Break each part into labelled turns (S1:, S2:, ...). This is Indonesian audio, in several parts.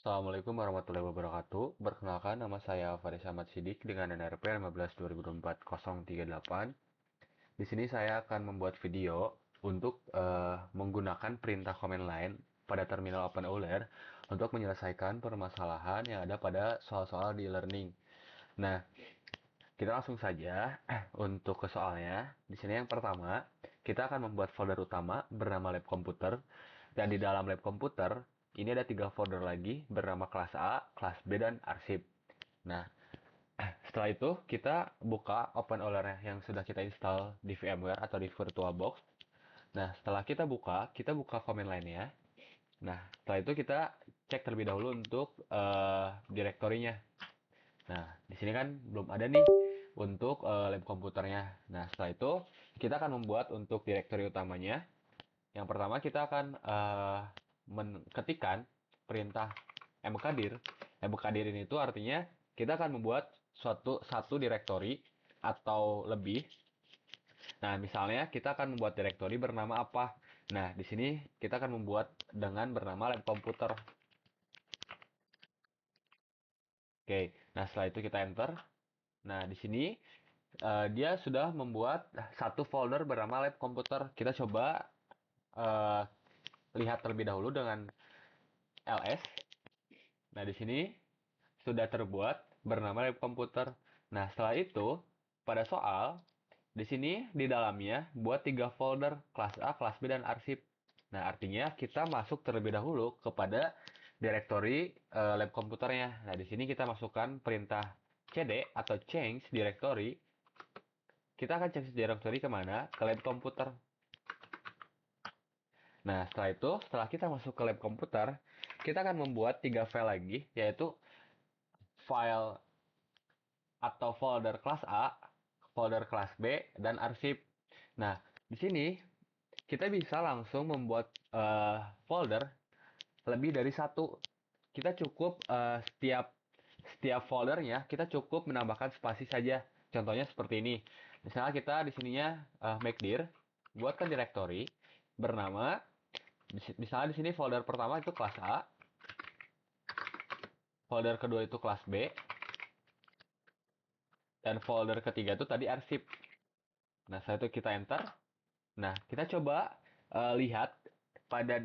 S1: Assalamualaikum warahmatullahi wabarakatuh. Perkenalkan, nama saya Faris Ahmad Sidik dengan NRP 15/2024-038. Di sini saya akan membuat video untuk menggunakan perintah command line pada terminal OpenEuler untuk menyelesaikan permasalahan yang ada pada soal-soal di learning. Nah, kita langsung saja untuk ke soalnya. Di sini yang pertama, kita akan membuat folder utama bernama lab komputer. Dan di dalam lab komputer, ini ada 3 folder lagi bernama kelas A, kelas B, dan arsip. Nah, setelah itu kita buka OpenEuler yang sudah kita install di VMware atau di VirtualBox. Nah, setelah kita buka command line-nya. Nah, setelah itu kita cek terlebih dahulu untuk direktorinya. Nah, di sini kan belum ada nih untuk lab komputernya. Nah, setelah itu kita akan membuat untuk direktori utamanya. Yang pertama kita akan mengetikkan perintah mkdir. Mkdir ini itu artinya kita akan membuat satu direktori atau lebih. Nah, misalnya kita akan membuat direktori bernama apa? Nah, di sini kita akan membuat dengan bernama lab komputer. Oke, nah setelah itu kita enter. Nah, di sini dia sudah membuat satu folder bernama lab komputer. Kita coba uh, lihat terlebih dahulu dengan ls. Nah, di sini sudah terbuat bernama lab komputer. Nah, setelah itu pada soal di sini di dalamnya buat 3 folder, kelas A, kelas B, dan arsip. Nah, artinya kita masuk terlebih dahulu kepada directory lab komputernya. Nah, di sini kita masukkan perintah cd atau change directory. Kita akan change directory kemana? Ke lab komputer. Nah, setelah kita masuk ke lab komputer, kita akan membuat 3 file lagi, yaitu file atau folder kelas A, folder kelas B, dan arsip. Nah, di sini kita bisa langsung membuat folder lebih dari satu. Kita cukup setiap foldernya kita cukup menambahkan spasi saja. Contohnya seperti ini. Misalnya kita di sininya make dir, buatkan directory bernama, misalnya di sini folder pertama itu kelas A, folder kedua itu kelas B, dan folder ketiga itu tadi arsip. Nah, setelah itu kita enter. Nah, kita coba lihat pada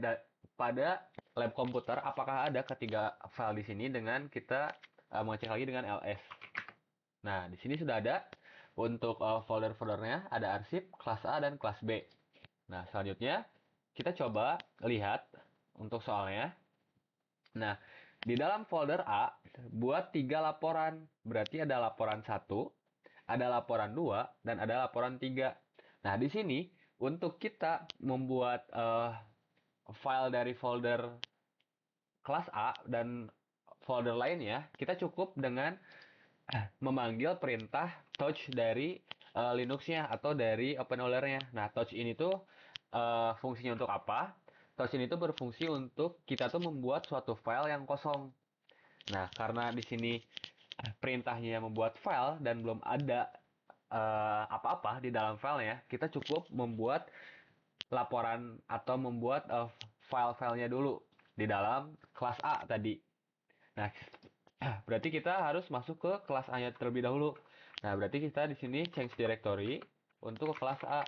S1: pada lab komputer apakah ada ketiga file di sini dengan kita mengecek lagi dengan ls. Nah, di sini sudah ada untuk folder-foldernya, ada arsip, kelas A, dan kelas B. Nah, selanjutnya kita coba lihat untuk soalnya. Nah, di dalam folder A buat 3 laporan. Berarti ada laporan 1, ada laporan 2, dan ada laporan 3. Nah, di sini untuk kita membuat file dari folder kelas A dan folder lainnya, kita cukup dengan memanggil perintah touch dari Linux-nya atau dari OpenEuler-nya. Nah, touch ini tuh fungsinya untuk apa? Touch ini tuh berfungsi untuk kita tuh membuat suatu file yang kosong. Nah, karena di sini perintahnya membuat file dan belum ada apa-apa di dalam filenya, kita cukup membuat laporan atau membuat file-filenya dulu di dalam kelas A tadi. Nah, berarti kita harus masuk ke kelas A-nya terlebih dahulu. Nah, berarti kita di sini change directory untuk ke kelas A.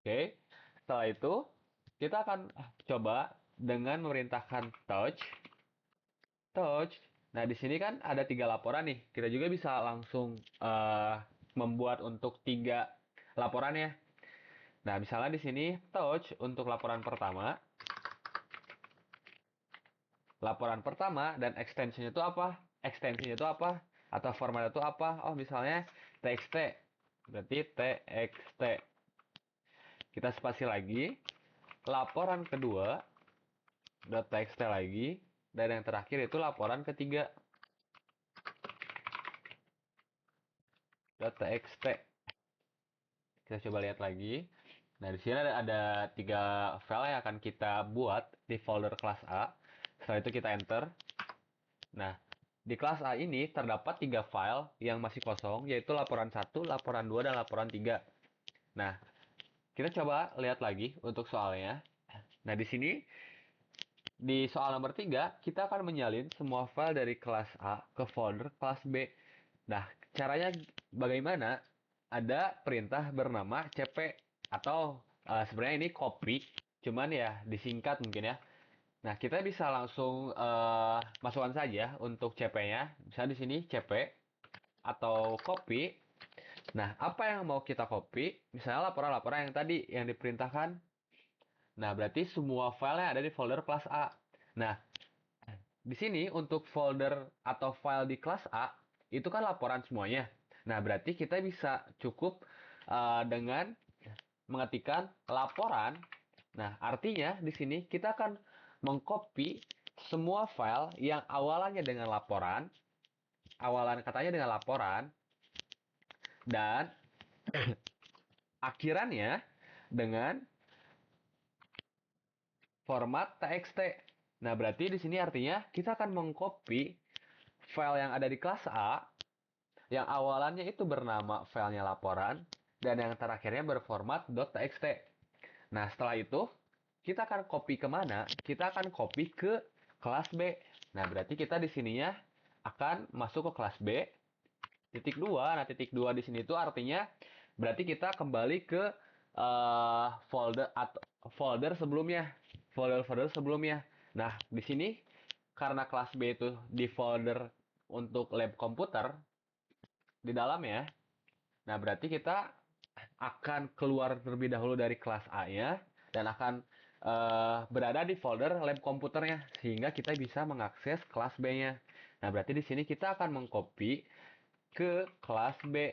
S1: Oke. Setelah itu, kita akan coba dengan memerintahkan touch. Nah, di sini kan ada 3 laporan nih. Kita juga bisa langsung membuat untuk 3 laporannya. Nah, misalnya di sini touch untuk laporan pertama. Laporan pertama dan extensionnya itu apa? Extensinya itu apa? Atau formatnya itu apa? Oh, misalnya txt. Berarti txt. Kita spasi lagi. Laporan kedua, .txt lagi. Dan yang terakhir itu laporan ketiga, .txt. Kita coba lihat lagi. Nah, di sini ada 3 file yang akan kita buat di folder kelas A. Setelah itu kita enter. Nah, di kelas A ini terdapat 3 file yang masih kosong, yaitu laporan 1, laporan 2, dan laporan 3. Nah, kita coba lihat lagi untuk soalnya. Nah, di sini di soal nomor 3 kita akan menyalin semua file dari kelas A ke folder kelas B. Nah, caranya bagaimana? Ada perintah bernama cp atau sebenarnya ini copy, cuman ya disingkat mungkin ya. Nah, kita bisa langsung masukkan saja untuk cp-nya. Misalnya di sini cp atau copy. Nah, apa yang mau kita copy? Misalnya laporan-laporan yang tadi yang diperintahkan. Nah, berarti semua file yang ada di folder kelas A. Nah, di sini untuk folder atau file di kelas A itu kan laporan semuanya. Nah, berarti kita bisa cukup dengan mengetikkan laporan. Nah, artinya di sini kita akan mengcopy semua file yang awalannya dengan laporan, awalan katanya dengan laporan, dan akhirannya dengan format txt. Nah, berarti di sini artinya kita akan mengcopy file yang ada di kelas A yang awalannya itu bernama filenya laporan dan yang terakhirnya berformat .txt. Nah, setelah itu kita akan copy kemana? Kita akan copy ke kelas B. Nah, berarti kita di sininya akan masuk ke kelas B. Titik 2. Nah, titik 2 di sini itu artinya berarti kita kembali ke folder atau folder sebelumnya. Folder-folder sebelumnya. Nah, di sini karena kelas B itu di folder untuk lab komputer di dalam ya. Nah, berarti kita akan keluar terlebih dahulu dari kelas A-nya dan akan berada di folder lab komputernya sehingga kita bisa mengakses kelas B-nya. Nah, berarti di sini kita akan mengcopy ke kelas B.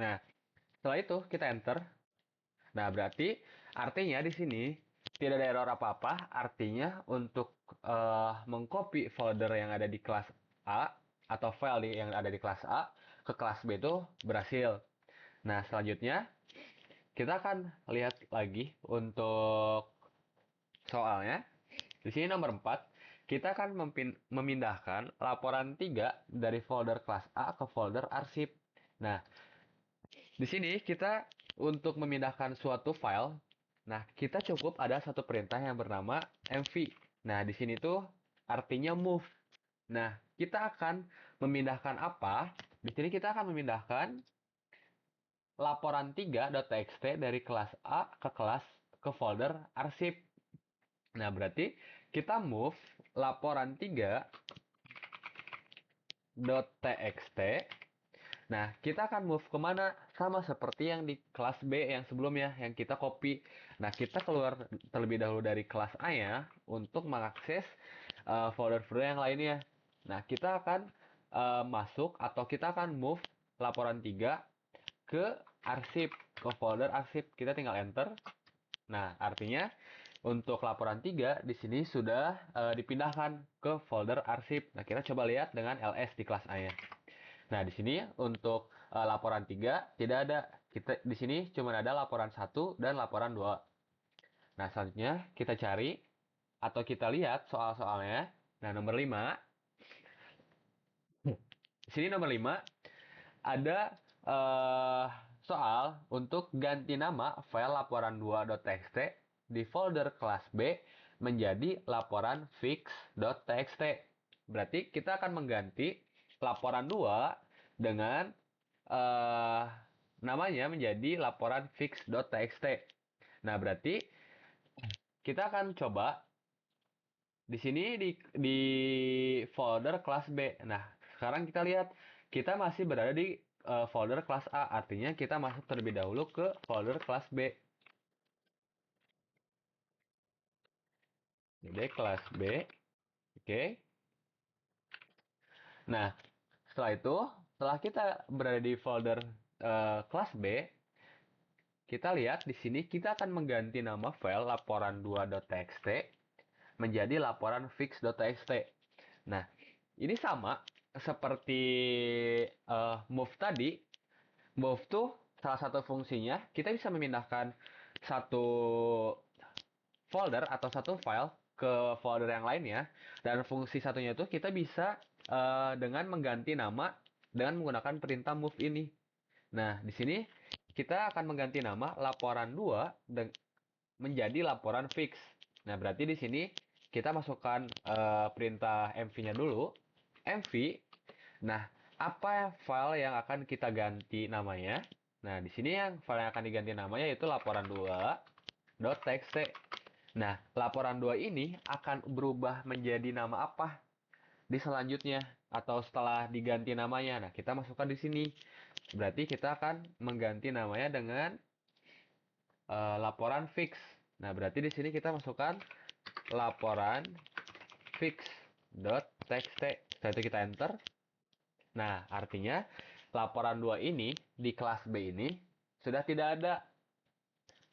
S1: Nah, setelah itu kita enter. Nah, berarti artinya di sini tidak ada error apa-apa. Artinya untuk mengcopy folder yang ada di kelas A atau file yang ada di kelas A ke kelas B itu berhasil. Nah, selanjutnya kita akan lihat lagi untuk soalnya. Di sini nomor 4, kita akan memindahkan laporan 3 dari folder kelas A ke folder arsip. Nah, di sini kita untuk memindahkan suatu file, nah kita cukup ada satu perintah yang bernama mv. Nah, di sini tuh artinya move. Nah, kita akan memindahkan apa? Di sini kita akan memindahkan laporan 3.txt dari kelas A ke folder arsip. Nah, berarti kita move laporan 3.txt. Nah, kita akan move kemana? Sama seperti yang di kelas B yang sebelumnya, yang kita copy. Nah, kita keluar terlebih dahulu dari kelas A ya, untuk mengakses folder-folder yang lainnya. Nah, kita akan masuk atau kita akan move laporan 3 ke arsip, ke folder arsip. Kita tinggal enter. Nah, artinya untuk laporan 3 di sini sudah dipindahkan ke folder arsip. Nah, kita coba lihat dengan ls di kelas A-nya. Nah, di sini untuk laporan 3 tidak ada. Kita di sini cuma ada laporan 1 dan laporan 2. Nah, selanjutnya kita cari atau kita lihat soal-soalnya. Nah, nomor 5. Di sini nomor 5 ada eh, soal untuk ganti nama file laporan 2.txt di folder kelas B menjadi laporan fix.txt. Berarti kita akan mengganti laporan 2 dengan eh, namanya menjadi laporan fix.txt. Nah, berarti kita akan coba di sini di folder kelas B. Nah, sekarang kita lihat kita masih berada di folder kelas A. Artinya kita masuk terlebih dahulu ke folder kelas B. Jadi kelas B. Oke. Nah, setelah itu, setelah kita berada di folder kelas B, kita lihat di sini kita akan mengganti nama file laporan 2.txt menjadi laporan fix.txt. Nah, ini sama seperti move tadi. Move tuh salah satu fungsinya kita bisa memindahkan satu folder atau satu file ke folder yang lainnya. Dan fungsi satunya itu kita bisa dengan mengganti nama dengan menggunakan perintah move ini. Nah, di sini kita akan mengganti nama laporan 2 menjadi laporan fix. Nah, berarti di sini kita masukkan perintah mv-nya dulu. mv. Nah, apa file yang akan kita ganti namanya? Nah, di sini yang file yang akan diganti namanya yaitu laporan2.txt. Nah, laporan 2 ini akan berubah menjadi nama apa di selanjutnya atau setelah diganti namanya. Nah, kita masukkan di sini. Berarti kita akan mengganti namanya dengan laporan fix. Nah, berarti di sini kita masukkan laporan fix.txt. Setelah itu kita enter. Nah, artinya laporan 2 ini di kelas B ini sudah tidak ada.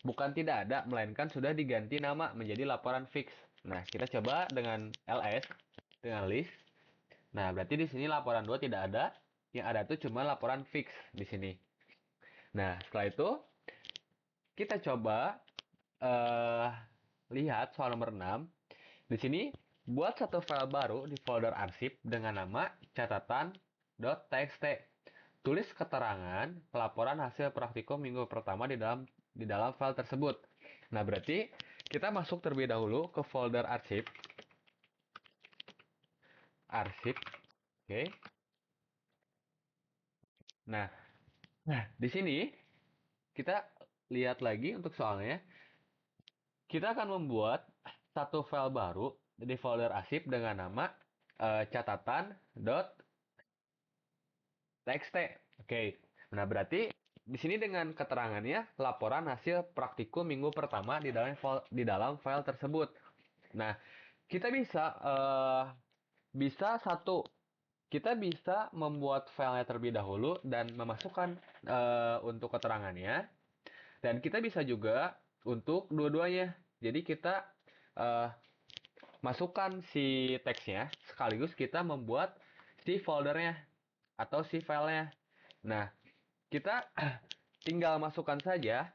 S1: Bukan tidak ada, melainkan sudah diganti nama menjadi laporan fix. Nah, kita coba dengan ls, dengan list. Nah, berarti di sini laporan 2 tidak ada. Yang ada itu cuma laporan fix di sini. Nah, setelah itu kita coba eh, lihat soal nomor 6. Di sini buat satu file baru di folder arsip dengan nama catatan.txt. Tulis keterangan laporan hasil praktikum minggu pertama di dalam file tersebut. Nah, berarti kita masuk terlebih dahulu ke folder arsip. Arsip. Oke. Nah, di sini kita lihat lagi untuk soalnya. Kita akan membuat satu file baru di folder arsip dengan nama catatan.txt. Oke. Nah, berarti di sini dengan keterangannya laporan hasil praktikum minggu pertama di dalam file tersebut. Nah, kita bisa membuat filenya terlebih dahulu dan memasukkan untuk keterangannya, dan kita bisa juga untuk dua-duanya. Jadi kita eh, masukkan si teksnya sekaligus kita membuat si foldernya atau si filenya. Nah, kita tinggal masukkan saja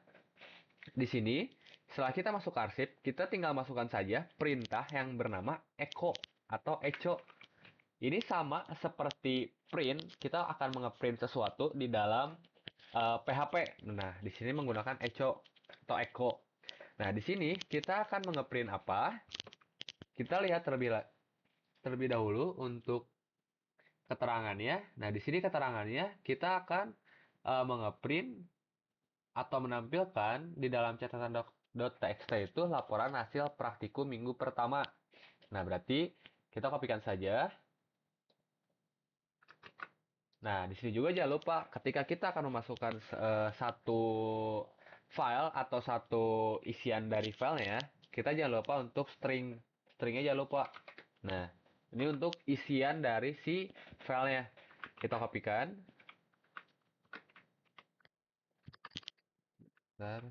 S1: di sini. Setelah kita masuk arsip, kita tinggal masukkan saja perintah yang bernama echo atau echo. Ini sama seperti print, kita akan nge-print sesuatu di dalam PHP. Nah, di sini menggunakan echo atau echo. Nah, di sini kita akan nge-print apa? Kita lihat terlebih dahulu untuk keterangannya. Nah, di sini keterangannya kita akan mengeprint atau menampilkan di dalam catatan.txt itu laporan hasil praktikum minggu pertama. Nah, berarti kita kopikan saja. Nah, di sini juga jangan lupa ketika kita akan memasukkan satu file atau satu isian dari filenya, kita jangan lupa untuk stringnya jangan lupa. Nah, ini untuk isian dari si filenya. Kita kopikan. Bentar.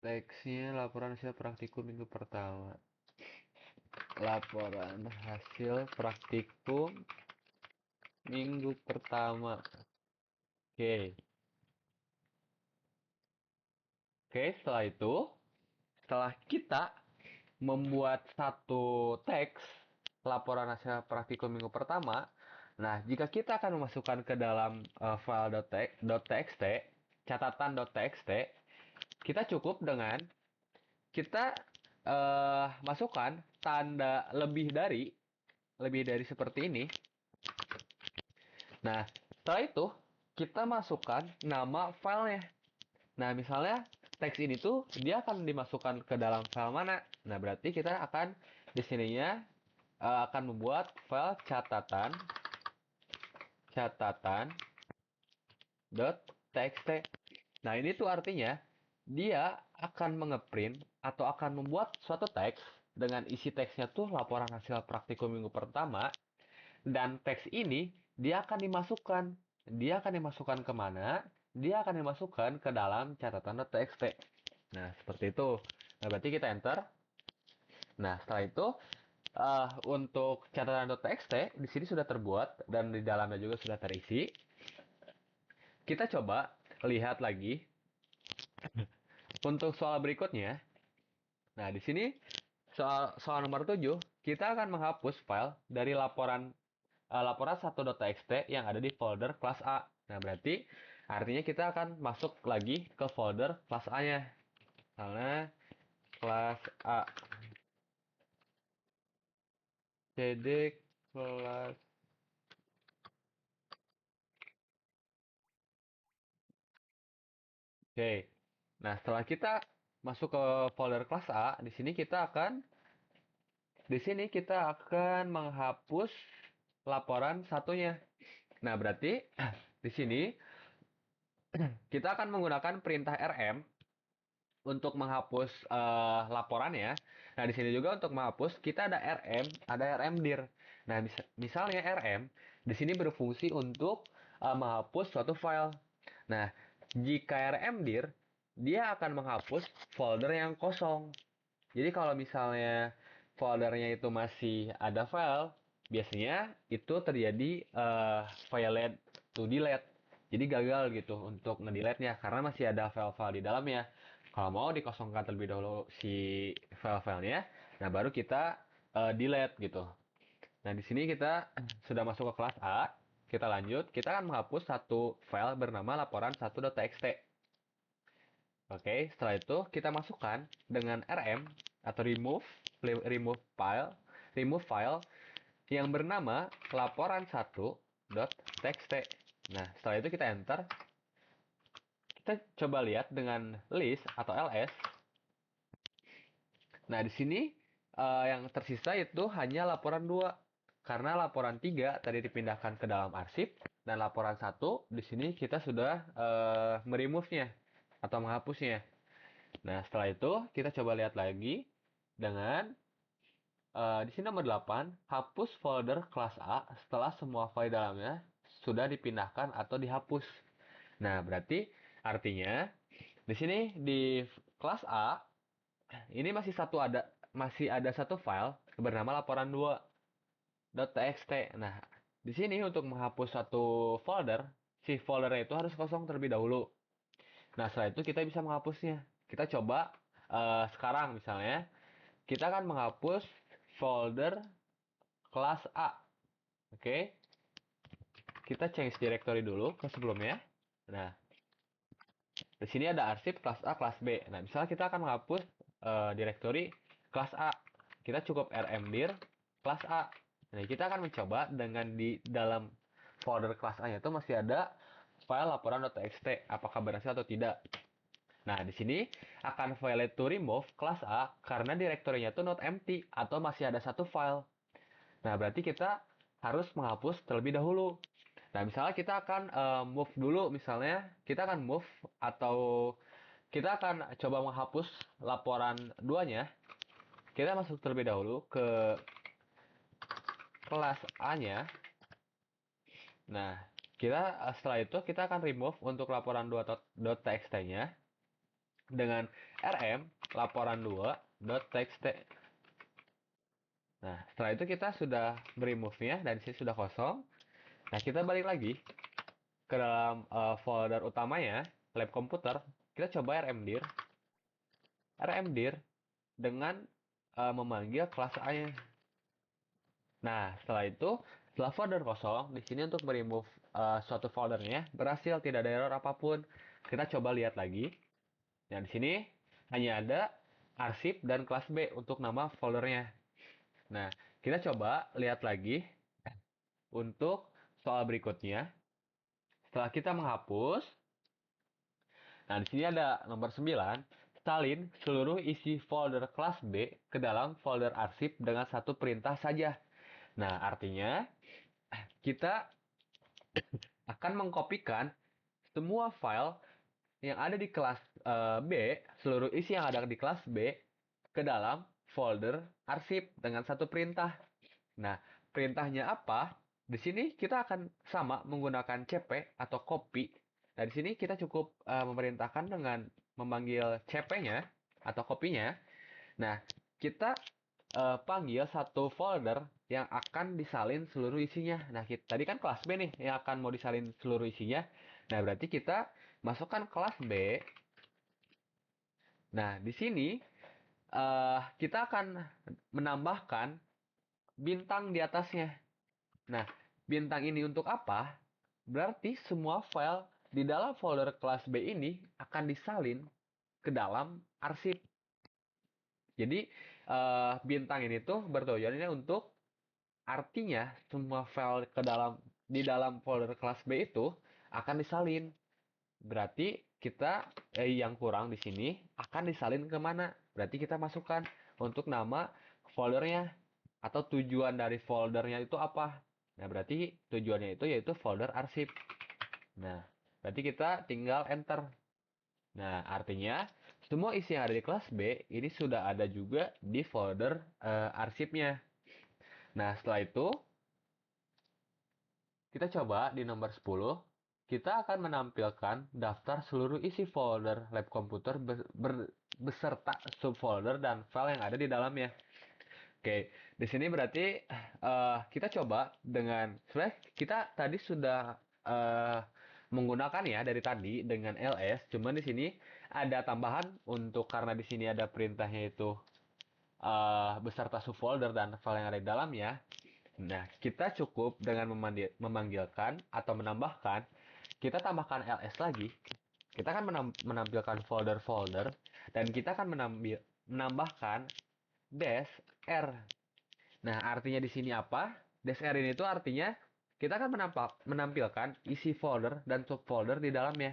S1: Teksnya laporan hasil praktikum minggu pertama. Laporan hasil praktikum minggu pertama. Oke. Oke, setelah kita membuat satu teks laporan hasil praktikum minggu pertama, nah, jika kita akan memasukkan ke dalam file .txt, catatan.txt, kita cukup dengan kita masukkan tanda lebih dari seperti ini. Nah, setelah itu kita masukkan nama filenya. Nah, misalnya teks ini tuh dia akan dimasukkan ke dalam file mana? Nah, berarti kita akan di sininya akan membuat file catatan.txt. Nah, ini tuh artinya dia akan mengeprint atau akan membuat suatu teks dengan isi teksnya tuh laporan hasil praktikum minggu pertama, dan teks ini dia akan dimasukkan kemana? Dia akan dimasukkan ke dalam catatan.txt. Nah, seperti itu. Nah, berarti kita enter. Nah, setelah itu untuk catatan.txt di sini sudah terbuat dan di dalamnya juga sudah terisi. Kita coba lihat lagi untuk soal berikutnya. Nah, di sini soal nomor 7, kita akan menghapus file dari laporan 1.txt yang ada di folder kelas A. Nah, berarti Artinya kita akan masuk lagi ke folder kelas A-nya. Karena kelas A, cd kelas. Oke. Nah, setelah kita masuk ke folder kelas A, di sini kita akan menghapus laporan satunya. Nah, berarti di sini kita akan menggunakan perintah rm untuk menghapus laporannya. Nah, di sini juga untuk menghapus kita ada rmdir. Nah, misalnya rm di sini berfungsi untuk menghapus suatu file. Nah, jika rmdir dia akan menghapus folder yang kosong. Jadi kalau misalnya foldernya itu masih ada file, biasanya itu terjadi failed to delete. Jadi gagal gitu untuk ngedelete-nya karena masih ada file-file di dalamnya. Kalau mau dikosongkan terlebih dahulu si file-filenya, nah baru kita delete gitu. Nah, di sini kita sudah masuk ke kelas A. Kita lanjut, kita akan menghapus satu file bernama laporan1.txt. Oke, setelah itu kita masukkan dengan rm atau remove file yang bernama laporan1.txt. Nah, setelah itu kita enter. Kita coba lihat dengan list atau ls. Nah, di sini yang tersisa itu hanya laporan 2. Karena laporan 3 tadi dipindahkan ke dalam arsip dan laporan 1 di sini kita sudah meremove-nya atau menghapusnya. Nah, setelah itu kita coba lihat lagi dengan di sini nomor 8, hapus folder kelas A setelah semua file dalamnya sudah dipindahkan atau dihapus. Nah, berarti artinya di sini di kelas A ini masih ada satu file bernama laporan2.txt. Nah, di sini untuk menghapus satu folder, si foldernya itu harus kosong terlebih dahulu. Nah, setelah itu kita bisa menghapusnya. Kita coba sekarang misalnya, kita akan menghapus folder kelas A. Oke, kita change directory dulu ke sebelumnya. Nah, di sini ada arsip kelas A, kelas B. Nah, misalnya kita akan menghapus directory kelas A. Kita cukup rmdir kelas A. Nah, kita akan mencoba dengan di dalam folder kelas A-nya itu masih ada file laporan.txt. Apakah berhasil atau tidak? Nah, di sini akan failed to remove kelas A karena direktorinya itu not empty atau masih ada satu file. Nah, berarti kita harus menghapus terlebih dahulu. Nah, misalnya kita akan move dulu, misalnya kita akan move atau kita akan coba menghapus laporan 2-nya. Kita masuk terlebih dahulu ke kelas A-nya. Nah, setelah itu kita akan remove untuk laporan 2.txt-nya dengan rm laporan2.txt. Nah, setelah itu kita sudah remove-nya dan sini sudah kosong. Nah, kita balik lagi ke dalam folder utamanya, lab komputer. Kita coba rmdir dengan memanggil kelas A-nya. Nah, setelah itu, setelah folder kosong, di sini untuk meremove suatu foldernya berhasil, tidak ada error apapun. Kita coba lihat lagi. Nah, di sini hanya ada arsip dan kelas B untuk nama foldernya. Nah, kita coba lihat lagi untuk soal berikutnya. Setelah kita menghapus, nah di sini ada nomor 9, salin seluruh isi folder kelas B ke dalam folder arsip dengan satu perintah saja. Nah, artinya kita akan mengkopikan semua file yang ada di kelas B, seluruh isi yang ada di kelas B ke dalam folder arsip dengan satu perintah. Nah, perintahnya apa? Di sini kita akan sama menggunakan cp atau copy. Nah, di sini kita cukup memerintahkan dengan memanggil cp-nya atau copy-nya. Nah, kita panggil satu folder yang akan disalin seluruh isinya. Nah, tadi kan kelas B nih yang akan mau disalin seluruh isinya. Nah, berarti kita masukkan kelas B. Nah, di sini kita akan menambahkan bintang di atasnya. Nah, bintang ini untuk apa? Berarti semua file di dalam folder kelas B ini akan disalin ke dalam arsip. Jadi bintang ini tuh bertujuannya untuk artinya semua file di dalam folder kelas B itu akan disalin. Berarti kita yang kurang di sini akan disalin ke mana? Berarti kita masukkan untuk nama foldernya atau tujuan dari foldernya itu apa? Nah, berarti tujuannya itu yaitu folder arsip. Nah, berarti kita tinggal enter. Nah, artinya semua isi yang ada di kelas B ini sudah ada juga di folder arsipnya. Nah, setelah itu kita coba di nomor 10. Kita akan menampilkan daftar seluruh isi folder lab komputer beserta subfolder dan file yang ada di dalamnya. Oke, di sini berarti kita coba dengan sebenarnya kita tadi sudah menggunakan ya dari tadi dengan ls, cuman di sini ada tambahan untuk karena di sini ada perintahnya itu beserta subfolder dan file yang ada di dalamnya. Nah, kita cukup dengan memanggilkan atau menambahkan, kita tambahkan ls lagi. Kita akan menampilkan folder-folder dan kita akan menambahkan dash r. Nah, artinya di sini apa? Dash r ini itu artinya kita akan menampilkan isi folder dan subfolder di dalamnya.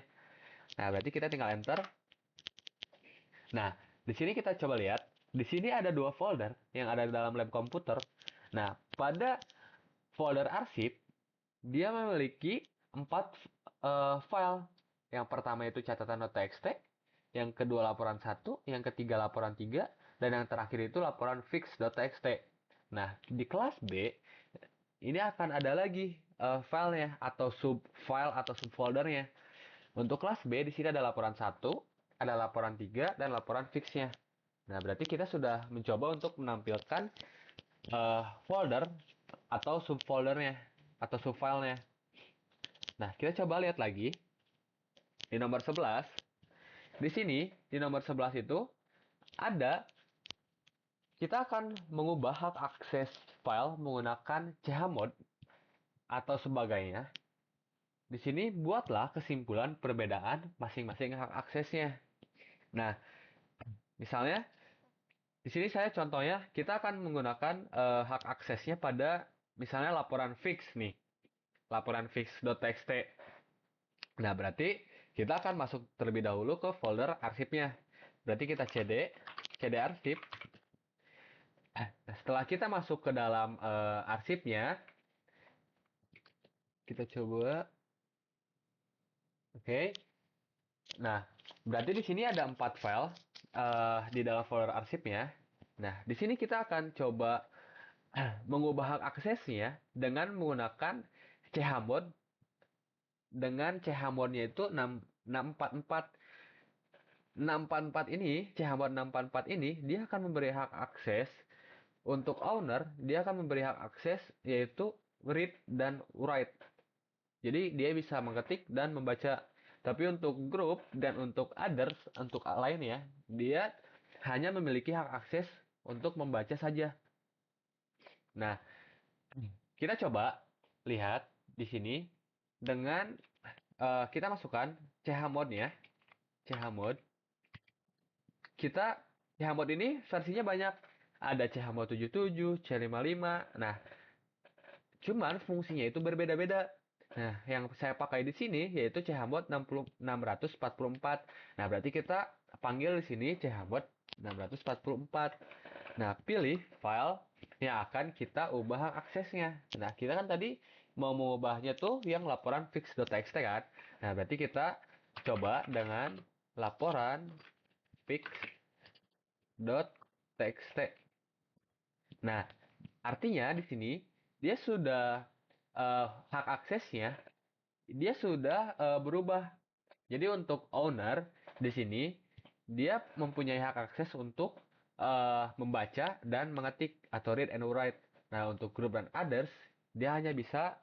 S1: Nah, berarti kita tinggal enter. Nah, di sini kita coba lihat. Di sini ada dua folder yang ada di dalam lab komputer. Nah, pada folder arsip, dia memiliki 4 file. Yang pertama itu catatan.txt, yang kedua laporan 1, yang ketiga laporan 3, dan yang terakhir itu laporan fix.txt. Nah, di kelas B, ini akan ada lagi filenya atau subfile atau subfoldernya. Untuk kelas B, di sini ada laporan 1, ada laporan 3, dan laporan fixnya. Nah, berarti kita sudah mencoba untuk menampilkan folder atau subfoldernya atau subfilenya. Nah, kita coba lihat lagi di nomor 11. Di sini di nomor 11 itu ada kita akan mengubah hak akses file menggunakan chmod atau sebagainya. Di sini buatlah kesimpulan perbedaan masing-masing hak aksesnya. Nah, misalnya di sini saya contohnya kita akan menggunakan hak aksesnya pada misalnya laporan fix nih. Laporan fix.txt. Nah, berarti kita akan masuk terlebih dahulu ke folder arsipnya. Berarti kita cd arsip. Nah, setelah kita masuk ke dalam arsipnya, kita coba. Oke. Nah, berarti di sini ada 4 file di dalam folder arsipnya. Nah, di sini kita akan coba mengubah hak aksesnya dengan menggunakan chmod dengan chmodnya itu 644. 644 ini, chmod 644 ini, dia akan memberi hak akses untuk owner, dia akan memberi hak akses yaitu read dan write. Jadi dia bisa mengetik dan membaca. Tapi untuk group dan untuk others, untuk lainnya, dia hanya memiliki hak akses untuk membaca saja. Nah, kita coba lihat di sini dengan kita masukkan chmod-nya, chmod. Kita chmod ini versinya banyak. Ada chmod 77, C55. Nah, cuman fungsinya itu berbeda-beda. Nah, yang saya pakai di sini yaitu chmod 644. Nah, berarti kita panggil di sini chmod 644. Nah, pilih file yang akan kita ubah hak aksesnya. Nah, kita kan tadi mau mengubahnya tuh yang laporan fix.txt kan. Nah, berarti kita coba dengan laporan fix.txt. Nah, artinya di sini dia sudah hak aksesnya dia sudah berubah. Jadi untuk owner di sini dia mempunyai hak akses untuk membaca dan mengetik atau read and write. Nah, untuk group dan others dia hanya bisa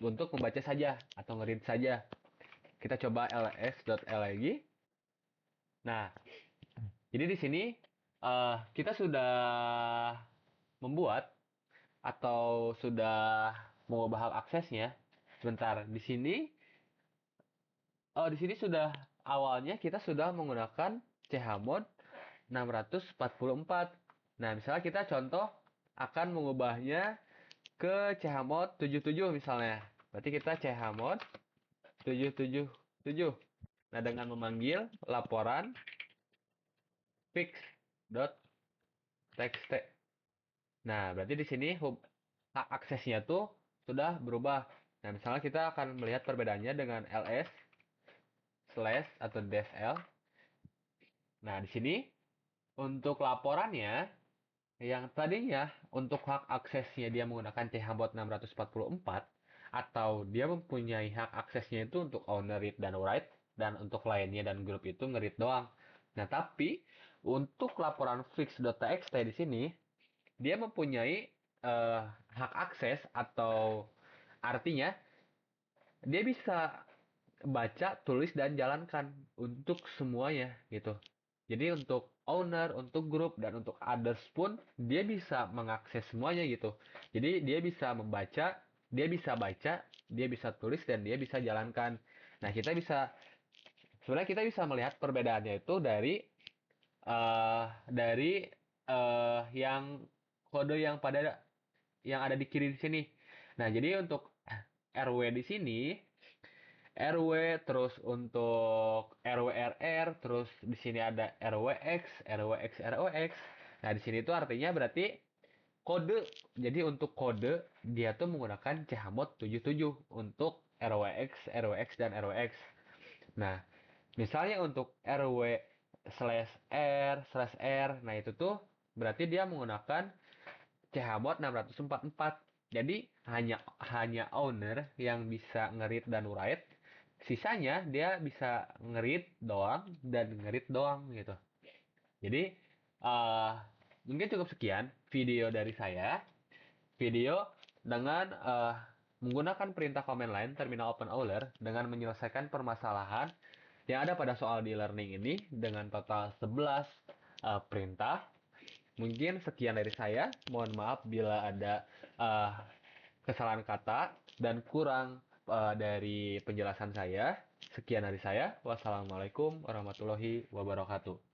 S1: untuk membaca saja atau nge-read saja. Kita coba ls.l lagi. Nah, jadi di sini kita sudah membuat atau sudah mengubah hak aksesnya. Sebentar, di sini di sini sudah awalnya kita sudah menggunakan chmod 644. Nah, misalnya kita contoh akan mengubahnya ke chmod 77 misalnya. Berarti kita chmod 777. Nah, dengan memanggil laporan fix.txt. Nah, berarti di sini hak aksesnya tuh sudah berubah. Nah, misalnya kita akan melihat perbedaannya dengan ls slash atau dsl. Nah, di sini untuk laporannya yang tadinya untuk hak aksesnya dia menggunakan chbot 644 atau dia mempunyai hak aksesnya itu untuk owner read dan write dan untuk lainnya dan grup itu nge-read doang. Nah, tapi untuk laporan fix.txt di sini dia mempunyai hak akses atau artinya dia bisa baca, tulis, dan jalankan untuk semuanya gitu. Jadi untuk owner, untuk grup, dan untuk others pun dia bisa mengakses semuanya gitu. Jadi dia bisa membaca, dia bisa baca, dia bisa tulis, dan dia bisa jalankan. Nah, sebenarnya kita bisa melihat perbedaannya itu dari yang kode yang ada di kiri di sini. Nah, jadi untuk RW di sini RW, terus untuk RWRR, terus di sini ada RWX, RWX, RWX. Nah, di sini itu artinya berarti kode. Jadi untuk kode dia tuh menggunakan chmod 77 untuk RWX, RWX dan RWX. Nah, misalnya untuk RW slash R slash R, nah itu tuh berarti dia menggunakan chmod 644. Jadi hanya hanya owner yang bisa ngerit dan write. Sisanya dia bisa ngerit doang dan ngerit doang gitu. Jadi uh, mungkin cukup sekian video dari saya. Video dengan menggunakan perintah command line terminal open Euler dengan menyelesaikan permasalahan yang ada pada soal di learning ini dengan total 11 perintah. Mungkin sekian dari saya. Mohon maaf bila ada uh, kesalahan kata dan kurang dari penjelasan saya. Sekian dari saya. Wassalamualaikum warahmatullahi wabarakatuh.